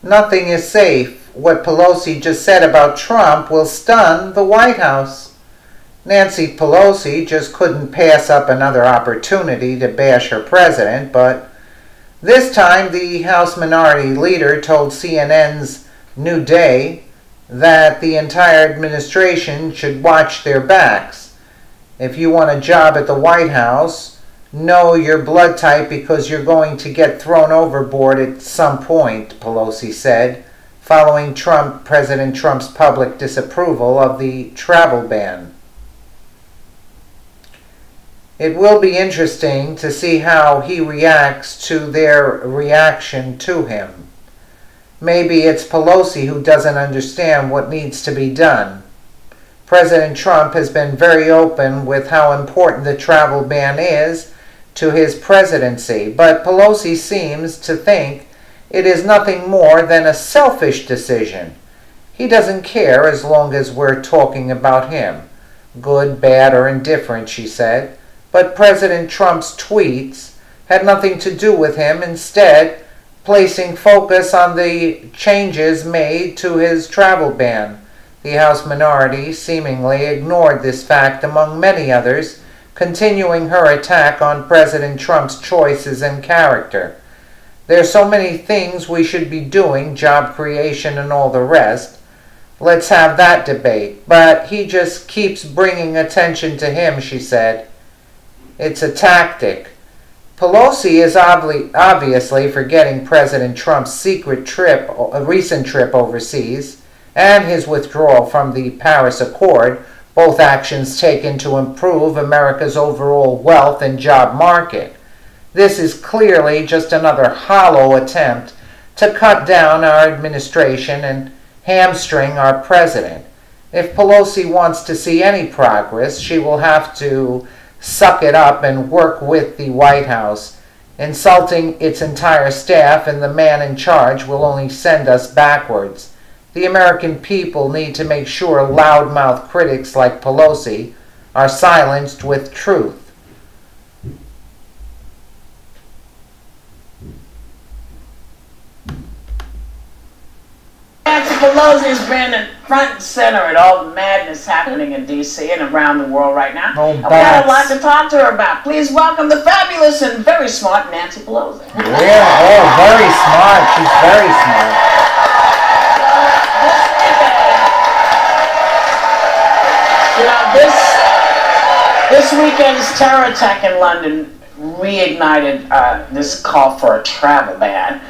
Nothing is safe. What Pelosi just said about Trump will stun the White House. Nancy Pelosi just couldn't pass up another opportunity to bash her president, but this time the House Minority Leader told CNN's New Day that the entire administration should watch their backs. If you want a job at the White House, know your blood type because you're going to get thrown overboard at some point, Pelosi said, following President Trump's public disapproval of the travel ban. It will be interesting to see how he reacts to their reaction to him. Maybe it's Pelosi who doesn't understand what needs to be done. President Trump has been very open with how important the travel ban is to his presidency, but Pelosi seems to think it is nothing more than a selfish decision. He doesn't care as long as we're talking about him. Good, bad, or indifferent, she said. But President Trump's tweets had nothing to do with him, instead placing focus on the changes made to his travel ban. The House minority seemingly ignored this fact among many others, continuing her attack on President Trump's choices and character. There's so many things we should be doing, job creation and all the rest. Let's have that debate. But he just keeps bringing attention to him, she said. It's a tactic. Pelosi is obviously forgetting President Trump's recent trip overseas, and his withdrawal from the Paris Accord, both actions taken to improve America's overall wealth and job market. This is clearly just another hollow attempt to cut down our administration and hamstring our president. If Pelosi wants to see any progress, she will have to suck it up and work with the White House. Insulting its entire staff and the man in charge will only send us backwards. The American people need to make sure loudmouth critics like Pelosi are silenced with truth. Nancy Pelosi's been front and center at all the madness happening in D.C. and around the world right now. Oh, we got a lot to talk to her about. Please welcome the fabulous and very smart Nancy Pelosi. Yeah, oh, very smart. She's very smart. This weekend's terror attack in London reignited this call for a travel ban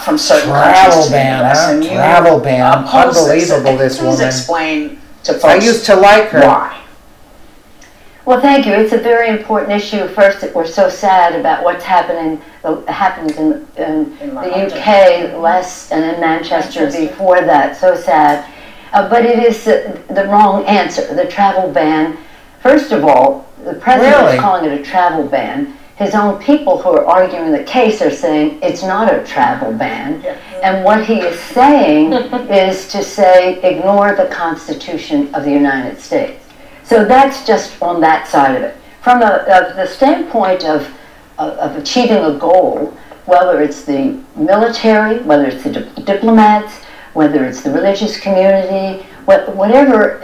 from certain countries. Travel ban. Unbelievable, this woman. Please explain to folks. I used to like her. Why? Well, thank you. It's a very important issue. First, we're so sad about what's happened in the UK and in Manchester before that. So sad. But it is the wrong answer. The travel ban. First of all, the president is calling it a travel ban. His own people who are arguing the case are saying it's not a travel ban. And what he is saying is to say, ignore the Constitution of the United States. So that's just on that side of it. From the standpoint of achieving a goal, whether it's the military, whether it's the diplomats, whether it's the religious community, whatever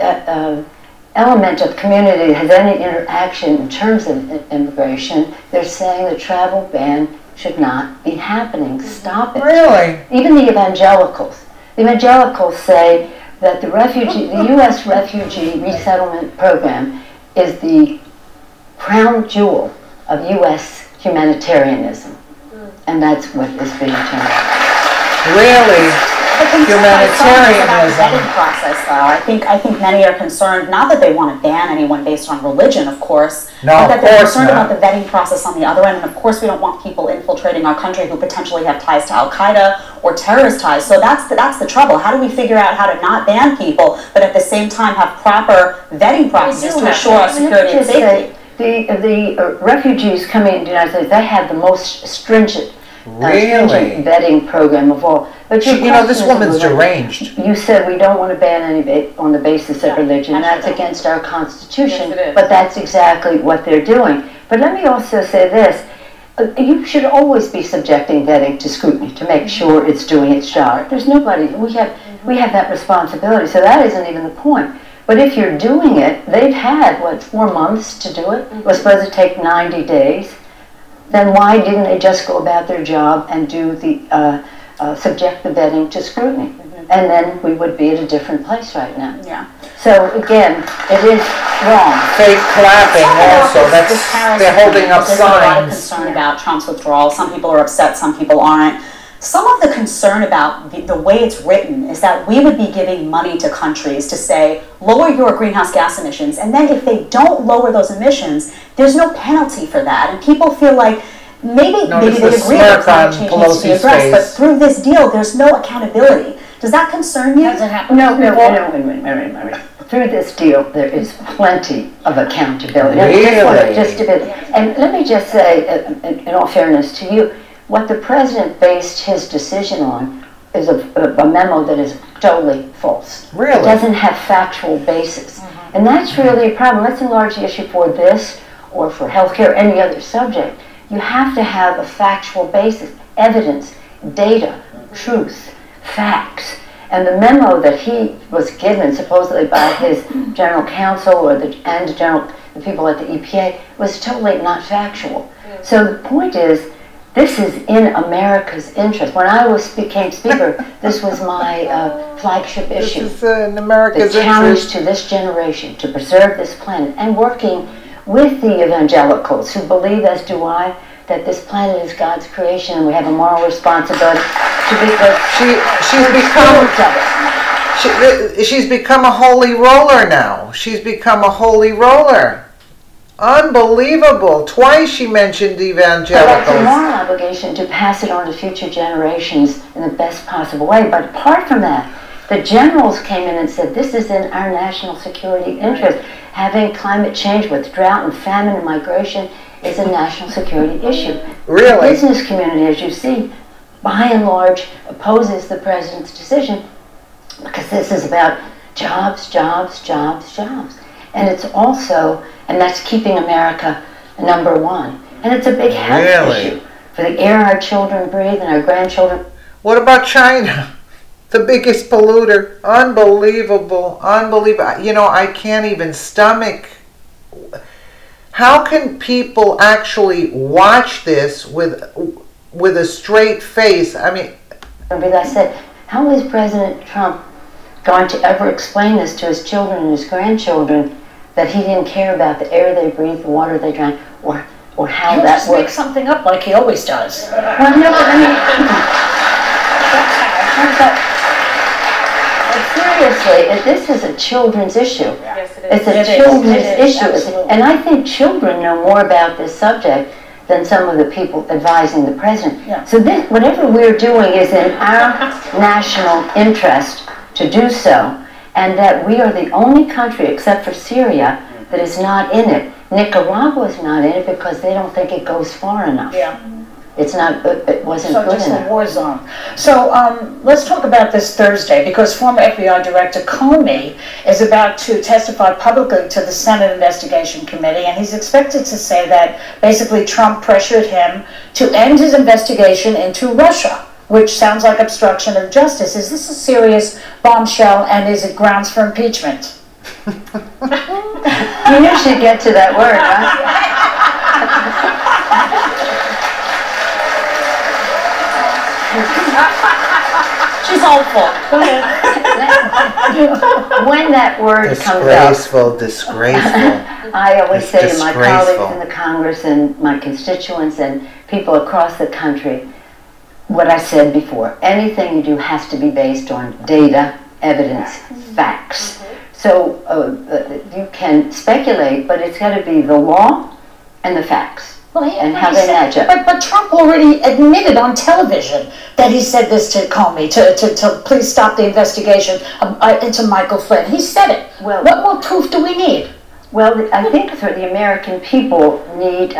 element of community that has any interaction in terms of immigration, they're saying the travel ban should not be happening. Stop it. Really? Even the evangelicals. The evangelicals say that the U.S. refugee resettlement program is the crown jewel of U.S. humanitarianism. And that's what is being turned. Really? Humanitarianism. Process, though. I think many are concerned, not that they want to ban anyone based on religion, of course, but that they're concerned about the vetting process on the other end. And of course, we don't want people infiltrating our country who potentially have ties to Al Qaeda or terrorist ties. So that's the trouble. How do we figure out how to not ban people, but at the same time have proper vetting processes to assure our security and safety? The refugees coming into the United States, they have the most stringent vetting program of all. But you know, this woman's deranged. You said we don't want to ban any on the basis of religion. That's against our Constitution, but that's exactly what they're doing. But let me also say this. You should always be subjecting vetting to scrutiny to make sure it's doing its job. There's nobody, we have that responsibility, so that isn't even the point. But if you're doing it, they've had, what, 4 months to do it? It was supposed to take 90 days. Then why didn't they just go about their job and do the, subject the vetting to scrutiny? And then we would be at a different place right now. Yeah. So again, it is wrong. Fake clapping also, they're holding up signs. There's a lot of signs. concern about Trump's withdrawal. Some people are upset, some people aren't. Some of the concern about the way it's written is that we would be giving money to countries to say, lower your greenhouse gas emissions, and then if they don't lower those emissions, there's no penalty for that. And people feel like maybe they agree that climate change needs to be addressed, but through this deal, there's no accountability. Does that concern you? No, wait. Through this deal, there is plenty of accountability. Really? Just a bit. And let me just say, in all fairness to you, what the president based his decision on is a memo that is totally false. Really? It doesn't have factual basis. And that's really a problem. Let's enlarge the issue for this or for healthcare or any other subject. You have to have a factual basis, evidence, data, truth, facts. And the memo that he was given supposedly by his general counsel or the people at the EPA was totally not factual. So the point is, this is in America's interest. When I became speaker, this was my flagship issue. This is in America's the challenge interest. to this generation to preserve this planet, and working with the evangelicals who believe, as do I, that this planet is God's creation and we have a moral responsibility to be good. She's become a holy roller now. She's become a holy roller. Unbelievable. Twice she mentioned evangelicals. But it's a moral obligation to pass it on to future generations in the best possible way. But apart from that, the generals came in and said, this is in our national security interest. Having climate change with drought and famine and migration is a national security issue. Really? The business community, as you see, by and large, opposes the president's decision because this is about jobs, jobs, jobs, jobs. And it's also, and that's keeping America #1. And it's a big health issue for the air our children breathe and our grandchildren. What about China? The biggest polluter. Unbelievable. Unbelievable. You know, I can't even stomach. How can people actually watch this with a straight face? I mean, I said, how is President Trump going to ever explain this to his children and his grandchildren that he didn't care about the air they breathe, the water they drank, or how that works? He'll just make something up like he always does. Well, no, but I mean, seriously, this is a children's issue. Yes, it is. It's a children's issue. And I think children know more about this subject than some of the people advising the president. Yeah. So this, whatever we're doing is in our national interest to do so, and that we are the only country, except for Syria, that is not in it. Nicaragua is not in it because they don't think it goes far enough. Yeah. It's not. It wasn't good just enough. a war zone. So let's talk about this Thursday, because former FBI Director Comey is about to testify publicly to the Senate Investigation Committee, and he's expected to say that basically Trump pressured him to end his investigation into Russia, which sounds like obstruction of justice. Is this a serious bombshell, and is it grounds for impeachment? You knew she'd get to that word, huh? She's hopeful. When that word comes up, disgraceful. I always say to my colleagues disgraceful. in the Congress and my constituents and people across the country, what I said before, anything you do has to be based on data, evidence, facts. So you can speculate, but it's got to be the law and the facts. Well, and how they match up. But Trump already admitted on television that he said this to Comey, to please stop the investigation into Michael Flynn. He said it. Well, what more proof do we need? Well, I think for the American people need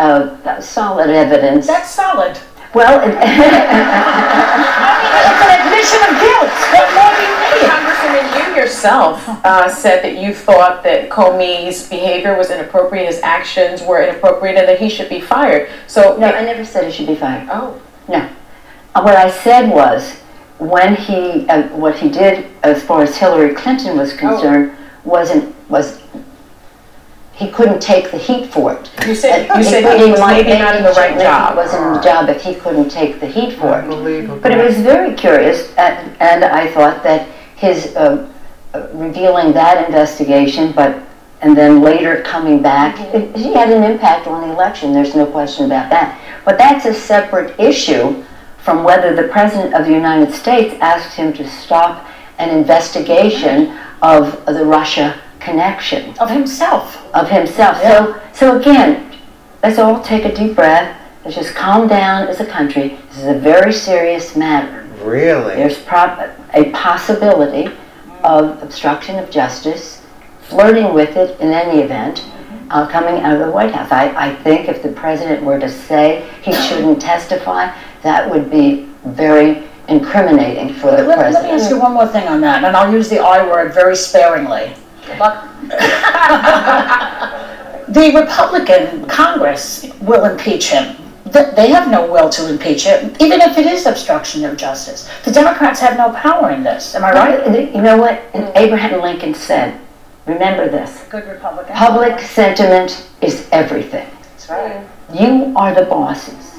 solid evidence. That's solid. Well, I mean, it's an admission of guilt. What more do you need? Congresswoman, you yourself yourself said that you thought that Comey's behavior was inappropriate, his actions were inappropriate, and that he should be fired. So no, I never said he should be fired. Oh, no. What I said was, when he what he did as far as Hillary Clinton was concerned was he couldn't take the heat for it. You said he was maybe not in the right job. He wasn't in the job if he couldn't take the heat for it. Unbelievable. But it was very curious, and I thought that his revealing that investigation, and then later coming back, he had an impact on the election. There's no question about that. But that's a separate issue from whether the President of the United States asked him to stop an investigation of the Russia connection. Of himself. Of himself. Yeah. So again, let's all take a deep breath. Let's just calm down as a country. This is a very serious matter. Really? There's a possibility of obstruction of justice, flirting with it in any event, coming out of the White House. I think if the President were to say he shouldn't testify, that would be very incriminating for the President. Let me ask you one more thing on that, and I'll use the I word very sparingly. Good luck. The Republican Congress will impeach him. They have no will to impeach him, even if it is obstruction of justice. The Democrats have no power in this. Am I right? You know what Abraham Lincoln said? Remember this. Good Republican. Public sentiment is everything. That's right. You are the bosses.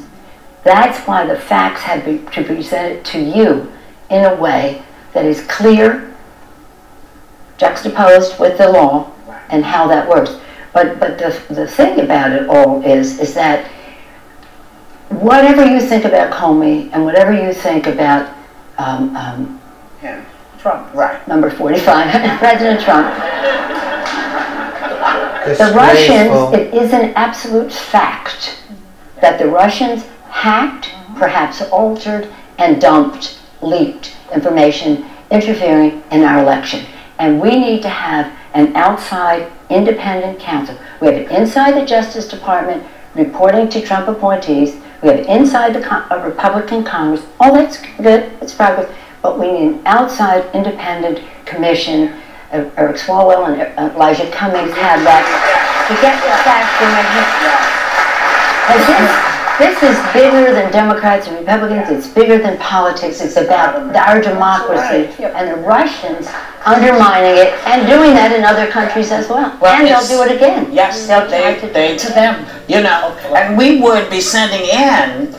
That's why the facts have to be presented to you in a way that is clear, juxtaposed with the law, and how that works. But the thing about it all is that whatever you think about Comey and whatever you think about Trump, right? number 45, President Trump, the Russians, it is an absolute fact that the Russians hacked, perhaps altered, and dumped, leaked information interfering in our election. And we need to have an outside independent counsel. We have it inside the Justice Department reporting to Trump appointees. We have it inside the Republican Congress. Oh, that's good. It's progress. But we need an outside independent commission. Eric Swalwell and Elijah Cummings have that to get the facts from it. This is bigger than Democrats and Republicans. It's bigger than politics. It's about our democracy, and the Russians undermining it and doing that in other countries as well. And they'll do it again. Yes, they'll try to them. You know, and we would be sending in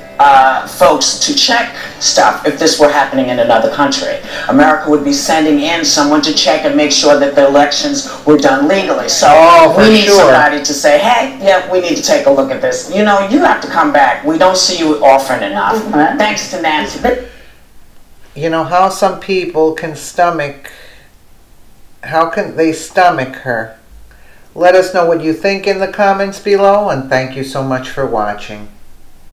folks to check stuff if this were happening in another country. America would be sending in someone to check and make sure that the elections were done legally. So we need somebody to say, hey, yeah, we need to take a look at this. You know, you have to come back. We don't see you often enough. Thanks to Nancy. But you know how some people can stomach, how can they stomach her? Let us know what you think in the comments below, and thank you so much for watching.